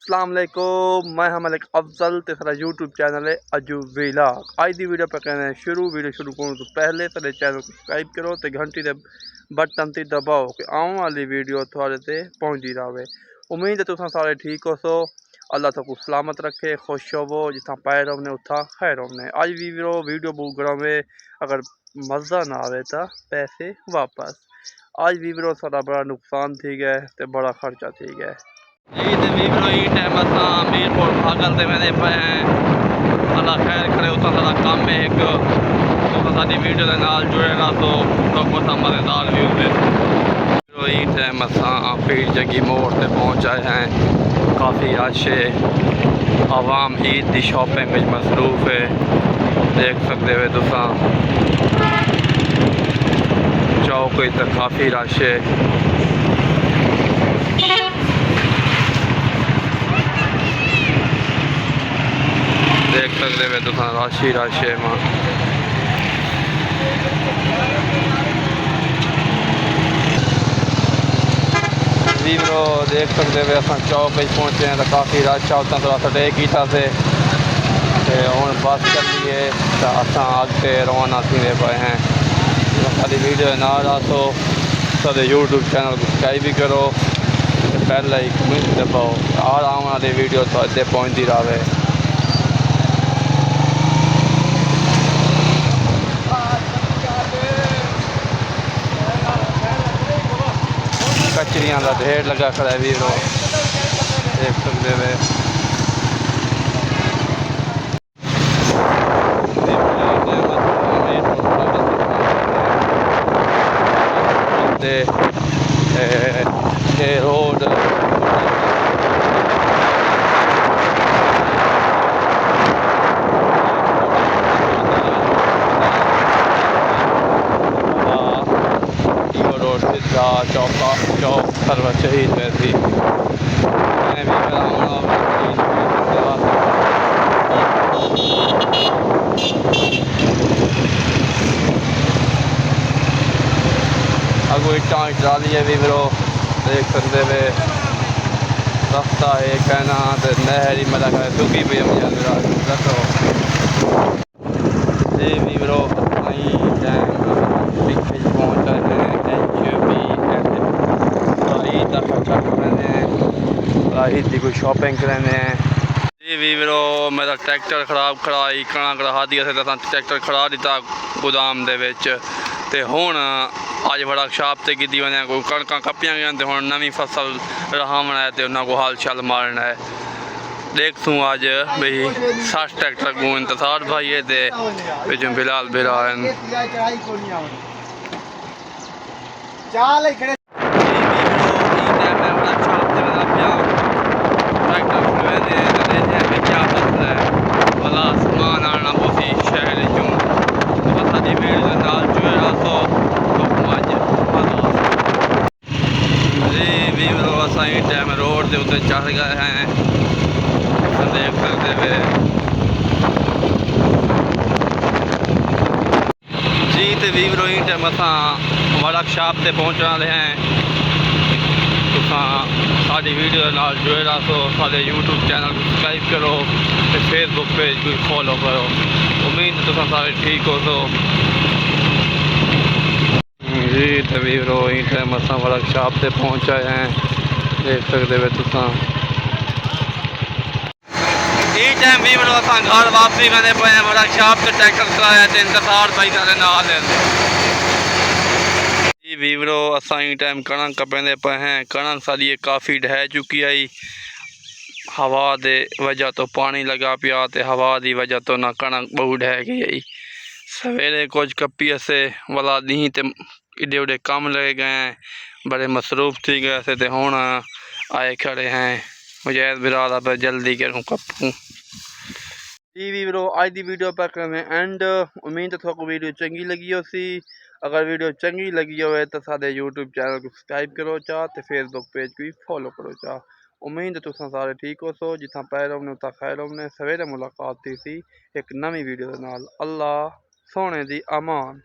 अस्सलाम वालेकुम, मैं हम अफजल ते सारा यूट्यूब चैनल है अजू व्लॉग। अज की वीडियो पर कहना शुरू वीडियो शुरू करने तो पहले सारे चैनल को सब्सक्राइब करो तो घंटी के बटन से दबाओ कि आने वाली वीडियो थोड़े ते पहुँचती रहे। उम्मीद है तुम सारे ठीक हो सो। अल्लाह सबको सलामत रखे, खुश होवो, जितना पैर होने उतना खैर होने। अज भी वीडियो बुक करो में अगर मज़ा ना आए तो पैसे वापस। अज भी सारा बड़ा नुकसान थी गया तो बड़ा खर्चा थी गया। टाइम मीरपुर भागल से मैंने पे अल्लाह खैर करे उतना सारा काम है एक सारी वीडियो के नाल जुड़े ना तो बहुत मज़ेदार भी होते। टाइम पीर जगी मोड़ से पहुँच आए हैं। काफ़ी रश है, आवाम ईद की शॉपिंग में मसरूफ है। देख सकते हो तुसा चौक तो काफ़ी रश है। देख सकते हो तुम रश ही रश है वहाँ। जी ब्रो देख सकते हो अस चौक पहुँचे हैं तो काफ़ी रश है। उतना थोड़ा स्टे किया से हूँ बस चली है तो अस अगे रवाना थी पे हैं। सारी वीडियो ना रखो, सारे यूट्यूब चैनल को सब्सक्राइब भी करो, पहले ही कमेंट दबाओ और आने वाली वीडियो तो अगे पहुँचती रहे। कचरियाँ का ढेर लगा खड़ा है वीरो, देख सकते हुए। रोड चौक सरवर शहीद वैसी अगो इट्टा डाली है भी ब्रो, देख सकते वे रास्ता है कहना तो नहरी मजा कर सुखी पी रखो ये भी ब्रो। पहुँच रहे हैं ईद की कोई शॉपिंग कराने हैं। जी भी ब्रो मेरा ट्रैक्टर खराब खड़ा ही कणक रहा दिया से ट्रैक्टर खड़ा दिता गोदाम दे विच ते हुण अज बड़ा शाप से की वने कोई कणक कपियां गई तो हुण नवी फसल रहावना है तो उन्होंने को हाल चाल मारना है। देखूँ आज भाई 60 ट्रैक्टर को इंतजार भाई है तो फिलहाल बिरा टाइम रोड के उत्ते चढ़ गए हैं। देख सकते हुए जी तो वीवरो टाइम अस वर्कशॉप से पहुँचने वाले हैं। तो साड़ी वीडियो नाल जुड़े रहो, सारे यूट्यूब चैनल को सब्सक्राइब करो तो फेसबुक पेज को फॉलो करो। उम्मीद तुम सारे ठीक हो सो। जी तो वीवरो टाइम अस वर्कशॉप से पहुँच आए हैं। देख सकते हो तुम टाइम भी घर वापसी करने पे वर्कशॉप से ट्रैक्टर चलाया तो इंतजार भाई सारे नाल जी वीवरो असा टाइम कणक कपेंदे पे हैं। कणक सारी काफ़ी ढह चुकी आई, हवा दे वजह तो पानी लगा पिया तो हवा की वजह तो ना कणक बहुत ढह गई। सवेरे कुछ कपी से वाला दी तो इडे उडे कम लगे गए, बड़े मसरूफ थी गए थे तो हुण आए खड़े हैं। मुझे बिरा पर जल्दी करूँ कपूँ जी भी ब्रो। आज की वीडियो पर करें एंड उम्मीद है थोड़ा वीडियो चंगी लगी हो सी। अगर वीडियो चंगी लगी हो तो सारे यूट्यूब चैनल को सब्सक्राइब करो चा तो फेसबुक पेज को भी फॉलो करो चा। उम्मीद है तुम सारे ठीक हो सो, जितना पैर होने उतना खैर होने। सवेरे मुलाकात थी एक नवी वीडियो के नाल। अल्लाह सोने दी अमान।